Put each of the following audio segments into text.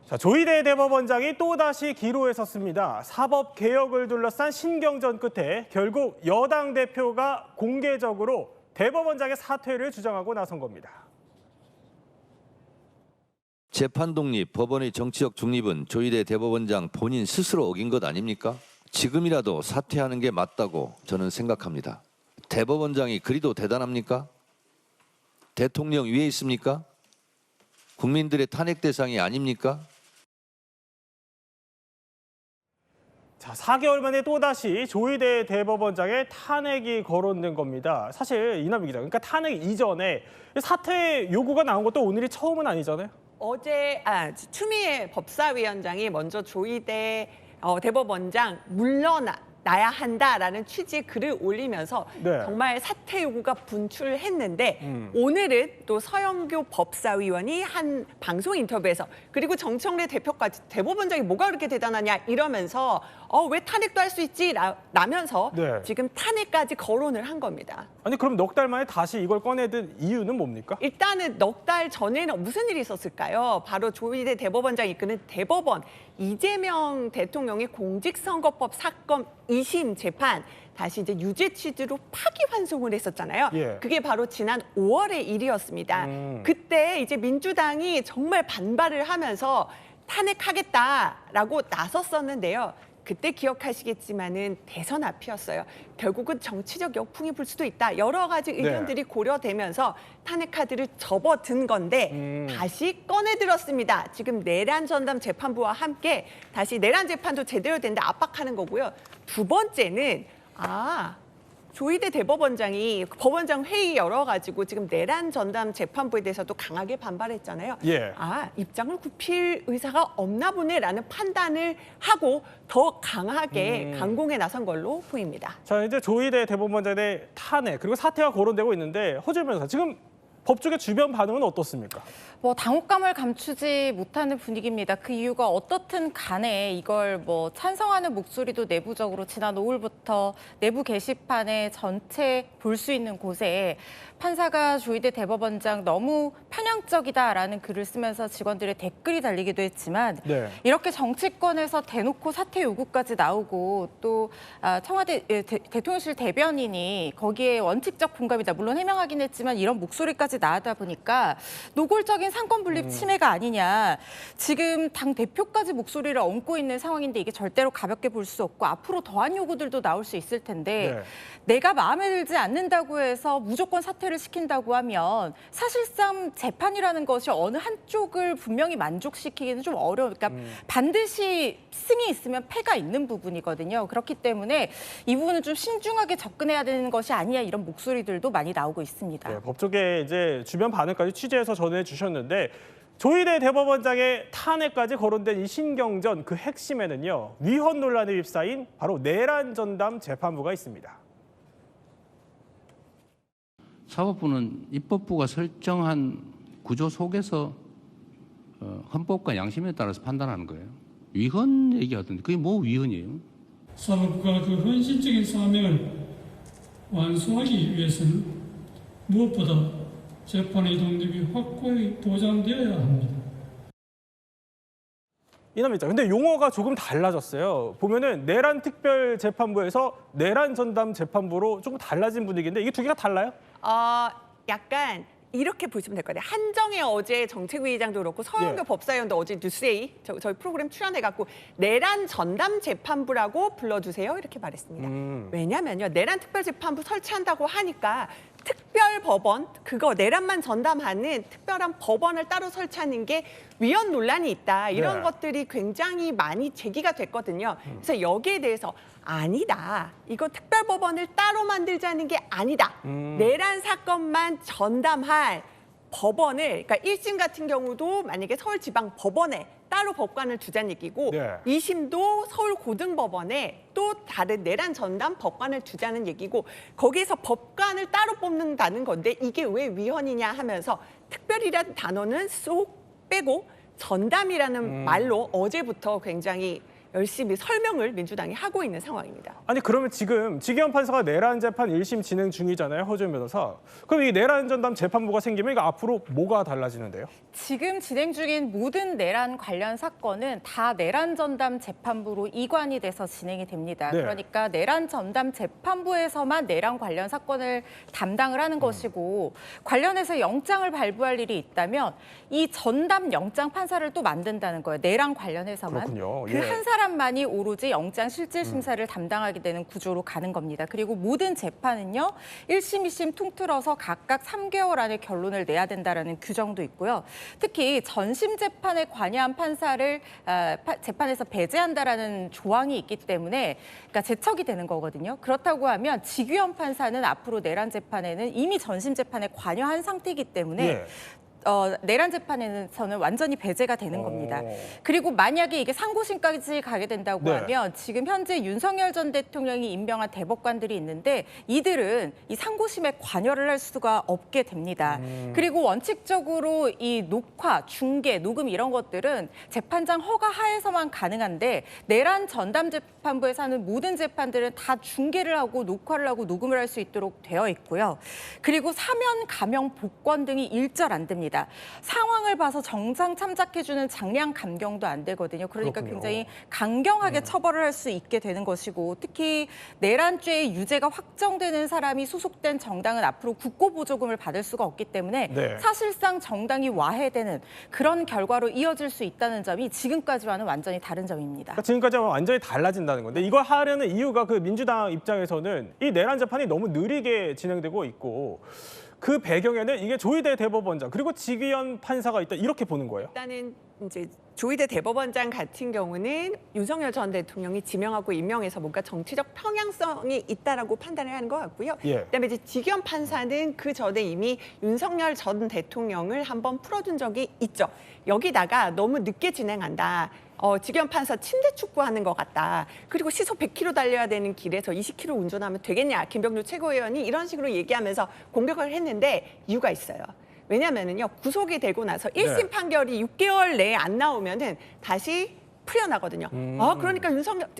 자, 조희대 대법원장이 또다시 기로에 섰습니다. 사법 개혁을 둘러싼 신경전 끝에 결국 여당 대표가 공개적으로 대법원장의 사퇴를 주장하고 나선 겁니다. 재판 독립, 법원의 정치적 중립은 조희대 대법원장 본인 스스로 어긴 것 아닙니까? 지금이라도 사퇴하는 게 맞다고 저는 생각합니다. 대법원장이 그리도 대단합니까? 대통령 위에 있습니까? 국민들의 탄핵 대상이 아닙니까? 자, 4개월 만에 또다시 조희대 대법원장의 탄핵이 거론된 겁니다. 사실 이남희 기자, 그러니까 탄핵 이전에 사퇴 요구가 나온 것도 오늘이 처음은 아니잖아요. 어제 추미애 법사위원장이 먼저 조희대 대법원장 물러나야 한다라는 취지의 글을 올리면서 네. 정말 사퇴 요구가 분출했는데 오늘은 또 서영교 법사위원이 한 방송 인터뷰에서 그리고 정청래 대표까지 대법원장이 뭐가 그렇게 대단하냐 이러면서 왜 탄핵도 할 수 있지 라면서 네. 지금 탄핵까지 거론을 한 겁니다. 아니 그럼 넉 달 만에 다시 이걸 꺼내든 이유는 뭡니까? 일단은 넉 달 전에는 무슨 일이 있었을까요? 바로 조희대 대법원장이 이끄는 대법원 이재명 대통령의 공직선거법 사건 2심 재판 다시 이제 유죄 취지로 파기환송을 했었잖아요. 예. 그게 바로 지난 5월의 일이었습니다. 그때 이제 민주당이 정말 반발을 하면서 탄핵하겠다라고 나섰었는데요. 그때 기억하시겠지만은 대선 앞이었어요. 결국은 정치적 역풍이 불 수도 있다. 여러 가지 의견들이 고려되면서 탄핵 카드를 접어든 건데 다시 꺼내들었습니다. 지금 내란 전담 재판부와 함께 다시 내란 재판도 제대로 된다 압박하는 거고요. 두 번째는 조희대 대법원장이 법원장 회의 열어가지고 지금 내란 전담 재판부에 대해서도 강하게 반발했잖아요. 예. 입장을 굽힐 의사가 없나 보네라는 판단을 하고 더 강하게 강공에 나선 걸로 보입니다. 자, 이제 조희대 대법원장의 탄핵 그리고 사퇴가 거론되고 있는데 허재 변호사, 지금 법조계 주변 반응은 어떻습니까? 당혹감을 감추지 못하는 분위기입니다. 그 이유가 어떻든 간에 이걸 찬성하는 목소리도 내부적으로 지난 5일부터 내부 게시판에 전체 볼 수 있는 곳에 판사가 조희대 대법원장 너무 편향적이다라는 글을 쓰면서 직원들의 댓글이 달리기도 했지만 네. 이렇게 정치권에서 대놓고 사퇴 요구까지 나오고 또 청와대 대통령실 대변인이 거기에 원칙적 공감이다. 물론 해명하긴 했지만 이런 목소리까지 나오다 보니까 노골적인 상권 분립 침해가 아니냐. 지금 당 대표까지 목소리를 얹고 있는 상황인데 이게 절대로 가볍게 볼 수 없고 앞으로 더한 요구들도 나올 수 있을 텐데 네. 내가 마음에 들지 않는다고 해서 무조건 사퇴를 시킨다고 하면 사실상 재판이라는 것이 어느 한쪽을 분명히 만족시키기는 좀 어려워요. 그러니까 반드시 승이 있으면 패가 있는 부분이거든요. 그렇기 때문에 이 부분은 좀 신중하게 접근해야 되는 것이 아니냐 이런 목소리들도 많이 나오고 있습니다. 네, 법조계 이제 주변 반응까지 취재해서 전해주셨는데 조희대 대법원장의 탄핵까지 거론된 이 신경전 그 핵심에는요 위헌 논란에 휩싸인 바로 내란 전담 재판부가 있습니다. 사법부는 입법부가 설정한 구조 속에서 헌법과 양심에 따라서 판단하는 거예요. 위헌 얘기하던데 그게 뭐 위헌이에요? 사법부가 그 헌신적인 사명을 완수하기 위해서는 무엇보다 재판의 독립이 확고히 보장되어야 합니다. 이남희 기자, 근데 용어가 조금 달라졌어요. 보면은 내란 특별 재판부에서 내란 전담 재판부로 조금 달라진 분위기인데 이게 두 개가 달라요? 약간 이렇게 보시면 될 것 같아요. 한정혜 어제 정책위의장도 그렇고 서영교 예. 법사위원도 법사위원도 어제 뉴스데이 저희 프로그램 출연해갖고 내란 전담 재판부라고 불러주세요 이렇게 말했습니다. 왜냐면요 내란 특별 재판부 설치한다고 하니까 특별 법원 그거 내란만 전담하는 특별한 법원을 따로 설치하는 게 위헌 논란이 있다 이런 네. 것들이 굉장히 많이 제기가 됐거든요. 그래서 여기에 대해서 아니다. 이거 특별법원을 따로 만들자는 게 아니다. 내란 사건만 전담할 법원을, 그러니까 1심 같은 경우도 만약에 서울지방법원에 따로 법관을 두자는 얘기고 네. 2심도 서울고등법원에 또 다른 내란 전담 법관을 두자는 얘기고 거기에서 법관을 따로 뽑는다는 건데 이게 왜 위헌이냐 하면서 특별이라는 단어는 쏙 빼고 전담이라는 말로 어제부터 굉장히 열심히 설명을 민주당이 하고 있는 상황입니다. 아니 그러면 지금 지기현 판사가 내란 재판 1심 진행 중이잖아요, 허지연 변호사. 그럼 이 내란 전담 재판부가 생기면 이거 앞으로 뭐가 달라지는데요? 지금 진행 중인 모든 내란 관련 사건은 다 내란 전담 재판부로 이관이 돼서 진행이 됩니다. 네. 그러니까 내란 전담 재판부에서만 내란 관련 사건을 담당을 하는 것이고 관련해서 영장을 발부할 일이 있다면 이 전담 영장 판사를 또 만든다는 거예요. 내란 관련해서만. 그렇군요. 그 예. 한 사람만이 오로지 영장 실질 심사를 담당하게 되는 구조로 가는 겁니다. 그리고 모든 재판은요. 1심, 2심 통틀어서 각각 3개월 안에 결론을 내야 된다라는 규정도 있고요. 특히 전심 재판에 관여한 판사를 재판에서 배제한다라는 조항이 있기 때문에 그러니까 제척이 되는 거거든요. 그렇다고 하면 지규현 판사는 앞으로 내란 재판에는 이미 전심 재판에 관여한 상태이기 때문에 예. 내란 재판에서는 완전히 배제가 되는 겁니다. 그리고 만약에 이게 상고심까지 가게 된다고 네. 하면 지금 현재 윤석열 전 대통령이 임명한 대법관들이 있는데 이들은 이 상고심에 관여를 할 수가 없게 됩니다. 그리고 원칙적으로 이 녹화, 중계, 녹음 이런 것들은 재판장 허가 하에서만 가능한데 내란 전담 재판부에서 하는 모든 재판들은 다 중계를 하고 녹화를 하고 녹음을 할 수 있도록 되어 있고요. 그리고 사면, 감형, 복권 등이 일절 안 됩니다. 상황을 봐서 정상 참작해주는 장량 감경도 안 되거든요. 그러니까 그렇군요. 굉장히 강경하게 처벌을 할 수 있게 되는 것이고 특히 내란죄의 유죄가 확정되는 사람이 소속된 정당은 앞으로 국고보조금을 받을 수가 없기 때문에 네. 사실상 정당이 와해되는 그런 결과로 이어질 수 있다는 점이 지금까지와는 완전히 다른 점입니다. 그러니까 지금까지와 완전히 달라진다는 건데 이걸 하려는 이유가 그 민주당 입장에서는 이 내란 재판이 너무 느리게 진행되고 있고 그 배경에는 이게 조희대 대법원장 그리고 지기현 판사가 있다 이렇게 보는 거예요. 일단은 이제 조희대 대법원장 같은 경우는 윤석열 전 대통령이 지명하고 임명해서 뭔가 정치적 평양성이 있다라고 판단을 하는 것 같고요. 예. 그다음에 이제 지기현 판사는 그 전에 이미 윤석열 전 대통령을 한번 풀어준 적이 있죠. 여기다가 너무 늦게 진행한다. 지기현 판사 침대 축구하는 것 같다. 그리고 시속 100km 달려야 되는 길에서 20km 운전하면 되겠냐. 김병률 최고위원이 이런 식으로 얘기하면서 공격을 했는데 이유가 있어요. 왜냐하면요 구속이 되고 나서 1심 판결이 6개월 내에 안 나오면은 다시 풀려나거든요. 그러니까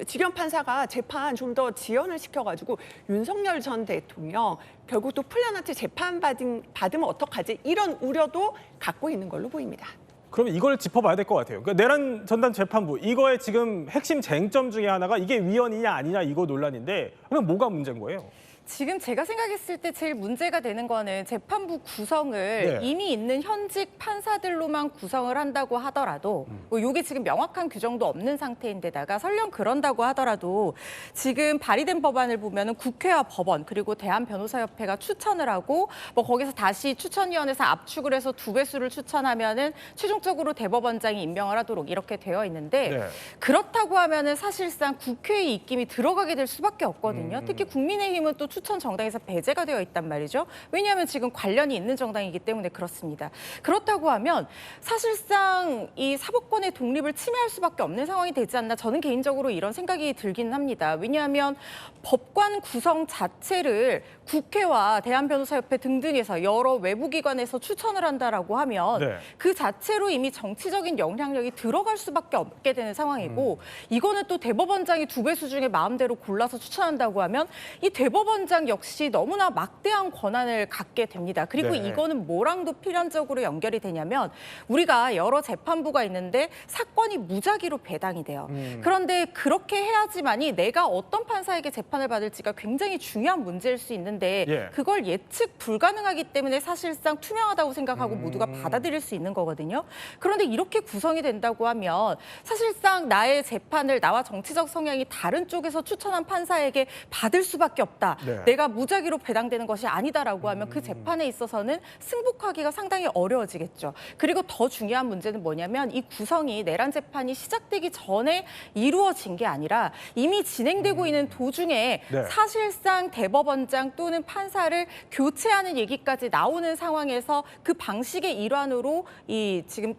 지기현 판사가 재판 좀 더 지연을 시켜가지고 윤석열 전 대통령 결국 또 풀려나한테 재판 받으면 어떡하지? 이런 우려도 갖고 있는 걸로 보입니다. 그러면 이걸 짚어봐야 될 것 같아요. 그러니까 내란 전담 재판부 이거의 지금 핵심 쟁점 중에 하나가 이게 위헌이냐 아니냐 이거 논란인데 그럼 뭐가 문제인 거예요? 지금 제가 생각했을 때 제일 문제가 되는 거는 재판부 구성을 이미 있는 현직 판사들로만 구성을 한다고 하더라도 뭐 이게 지금 명확한 규정도 없는 상태인데다가 설령 그런다고 하더라도 지금 발의된 법안을 보면은 국회와 법원 그리고 대한변호사협회가 추천을 하고 뭐 거기서 다시 추천위원회에서 압축을 해서 2배수를 추천하면은 최종적으로 대법원장이 임명을 하도록 이렇게 되어 있는데 그렇다고 하면은 사실상 국회의 입김이 들어가게 될 수밖에 없거든요. 특히 국민의힘은 또 추천 정당에서 배제가 되어 있단 말이죠. 왜냐하면 지금 관련이 있는 정당이기 때문에 그렇습니다. 그렇다고 하면 사실상 이 사법권의 독립을 침해할 수밖에 없는 상황이 되지 않나 저는 개인적으로 이런 생각이 들기는 합니다. 왜냐하면 법관 구성 자체를 국회와 대한변호사협회 등등에서 여러 외부기관에서 추천을 한다라고 하면 그 자체로 이미 정치적인 영향력이 들어갈 수밖에 없게 되는 상황이고 이거는 또 대법원장이 2배수 중에 마음대로 골라서 추천한다고 하면 이 대법원장 역시 너무나 막대한 권한을 갖게 됩니다. 그리고 이거는 뭐랑도 필연적으로 연결이 되냐면 우리가 여러 재판부가 있는데 사건이 무작위로 배당이 돼요. 그런데 그렇게 해야지만이 내가 어떤 판사에게 재판을 받을지가 굉장히 중요한 문제일 수 있는데 그걸 예측 불가능하기 때문에 사실상 투명하다고 생각하고 모두가 받아들일 수 있는 거거든요. 그런데 이렇게 구성이 된다고 하면 사실상 나의 재판을 나와 정치적 성향이 다른 쪽에서 추천한 판사에게 받을 수밖에 없다. 내가 무작위로 배당되는 것이 아니다라고 하면 그 재판에 있어서는 승복하기가 상당히 어려워지겠죠. 그리고 더 중요한 문제는 뭐냐면 이 구성이 내란 재판이 시작되기 전에 이루어진 게 아니라 이미 진행되고 있는 도중에 사실상 대법원장 또는 판사를 교체하는 얘기까지 나오는 상황에서 그 방식의 일환으로 이 지금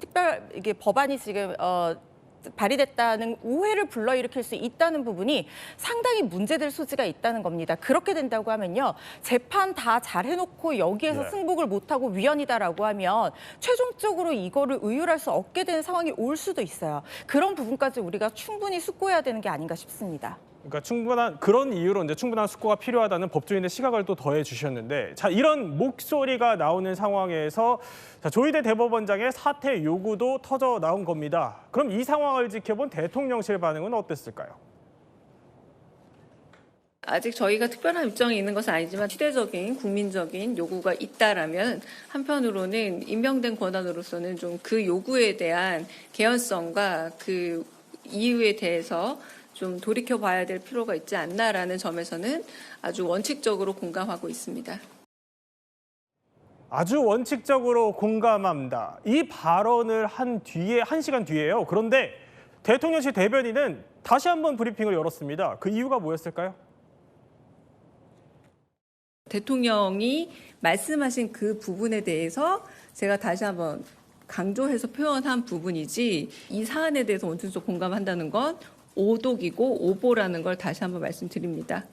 이게 법안이 지금 발의됐다는 오해를 불러일으킬 수 있다는 부분이 상당히 문제될 소지가 있다는 겁니다. 그렇게 된다고 하면요. 재판 다 잘해놓고 여기에서 네. 승복을 못하고 위헌이다라고 하면 최종적으로 이거를 의율할 수 없게 되는 상황이 올 수도 있어요. 그런 부분까지 우리가 충분히 숙고해야 되는 게 아닌가 싶습니다. 그러니까 충분한 그런 이유로 이제 충분한 숙고가 필요하다는 법조인의 시각을 또 더해 주셨는데, 자, 이런 목소리가 나오는 상황에서 자, 조희대 대법원장의 사퇴 요구도 터져 나온 겁니다. 그럼 이 상황을 지켜본 대통령실 반응은 어땠을까요? 아직 저희가 특별한 입장이 있는 것은 아니지만 시대적인 국민적인 요구가 있다라면 한편으로는 임명된 권한으로서는 좀 그 요구에 대한 개연성과 그 이유에 대해서 좀 돌이켜봐야 될 필요가 있지 않나라는 점에서는 아주 원칙적으로 공감하고 있습니다. 아주 원칙적으로 공감합니다. 이 발언을 한 뒤에 1시간 뒤에요. 그런데 대통령실 대변인은 다시 한번 브리핑을 열었습니다. 그 이유가 뭐였을까요? 대통령이 말씀하신 그 부분에 대해서 제가 다시 한번 강조해서 표현한 부분이지 이 사안에 대해서 원칙적으로 공감한다는 건 오독이고 오보라는 걸 다시 한번 말씀드립니다.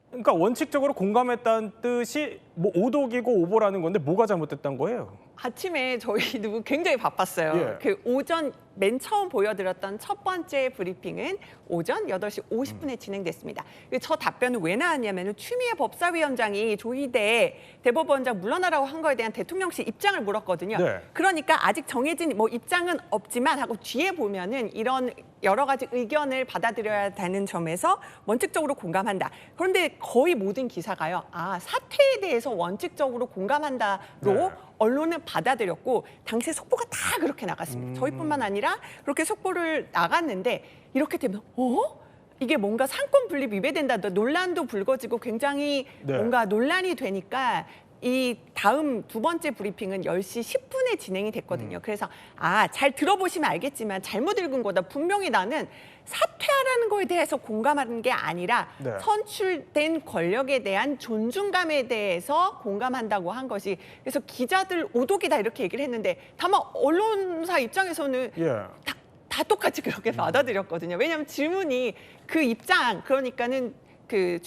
그러니까 원칙적으로 공감했다는 뜻이 뭐 오독이고 오보라는 건데 뭐가 잘못됐던 거예요? 아침에 저희도 굉장히 바빴어요. 예. 그 오전 맨 처음 보여드렸던 첫 번째 브리핑은 오전 8시 50분에 진행됐습니다. 저 답변은 왜 나왔냐면 추미애 법사위원장이 조희대 대법원장 물러나라고 한 거에 대한 대통령실 입장을 물었거든요. 네. 그러니까 아직 정해진 뭐 입장은 없지만 하고 뒤에 보면은 이런 여러 가지 의견을 받아들여야 되는 점에서 원칙적으로 공감한다. 그런데 거의 모든 기사가요. 아, 사퇴에 대해서 원칙적으로 공감한다로 네. 언론은 받아들였고 당시에 속보가 다 그렇게 나갔습니다. 저희뿐만 아니라 그렇게 속보를 나갔는데 이렇게 되면 이게 뭔가 상권 분립 위배된다. 논란도 불거지고 굉장히 네. 뭔가 논란이 되니까 이 다음 두 번째 브리핑은 10시 10분에 진행이 됐거든요. 그래서 잘 들어보시면 알겠지만 잘못 읽은 거다. 분명히 나는 사퇴하라는 거에 대해서 공감하는 게 아니라 네. 선출된 권력에 대한 존중감에 대해서 공감한다고 한 것이, 그래서 기자들 오독이다 이렇게 얘기를 했는데 다만 언론사 입장에서는 예. 다 똑같이 그렇게 받아들였거든요. 왜냐하면 질문이 그 입장, 그러니까는 그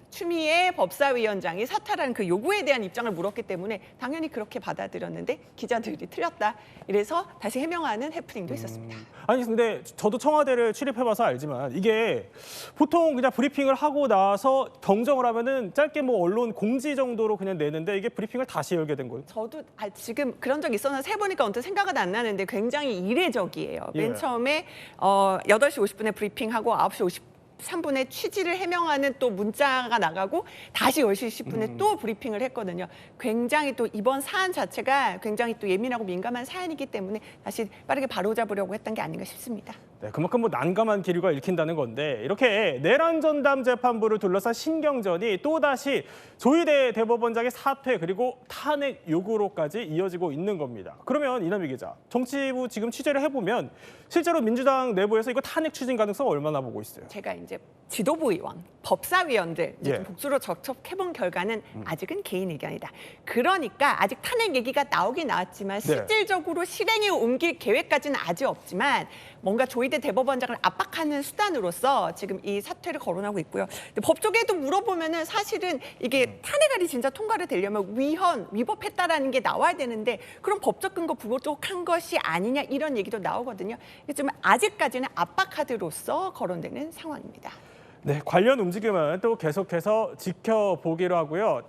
추미애 법사위원장이 사퇴라는 그 요구에 대한 입장을 물었기 때문에 당연히 그렇게 받아들였는데 기자들이 틀렸다. 이래서 다시 해명하는 해프닝도 있었습니다. 아니 근데 저도 청와대를 출입해봐서 알지만 이게 보통 그냥 브리핑을 하고 나서 경정을 하면은 짧게 뭐 언론 공지 정도로 그냥 내는데 이게 브리핑을 다시 열게 된 거예요. 저도 지금 그런 적 있었나 세보니까 언뜻 생각은 안 나는데 굉장히 이례적이에요. 예. 맨 처음에 8시 50분에 브리핑하고 9시 53분에 취지를 해명하는 또 문자가 나가고 다시 10시 10분에 또 브리핑을 했거든요. 굉장히 또 이번 사안 자체가 굉장히 또 예민하고 민감한 사안이기 때문에 다시 빠르게 바로잡으려고 했던 게 아닌가 싶습니다. 네, 그만큼 뭐 난감한 기류가 읽힌다는 건데 이렇게 내란 전담 재판부를 둘러싼 신경전이 또다시 조희대 대법원장의 사퇴 그리고 탄핵 요구로까지 이어지고 있는 겁니다. 그러면 이남희 기자, 정치부 지금 취재를 해보면 실제로 민주당 내부에서 이거 탄핵 추진 가능성 얼마나 보고 있어요? 제가 이제 지도부 의원, 법사위원들 이제 예. 좀 복수로 접촉해본 결과는 아직은 개인 의견이다. 그러니까 아직 탄핵 얘기가 나오긴 나왔지만 실질적으로 실행에 옮길 계획까지는 아직 없지만 뭔가 조희대 대법원장을 압박하는 수단으로서 지금 이 사퇴를 거론하고 있고요. 근데 법조계에도 물어보면은 사실은 이게 탄핵안이 진짜 통과를 되려면 위법했다라는 게 나와야 되는데 그럼 법적 근거 부족한 것이 아니냐 이런 얘기도 나오거든요. 좀 아직까지는 압박 카드로서 거론되는 상황입니다. 네, 관련 움직임은 또 계속해서 지켜보기로 하고요.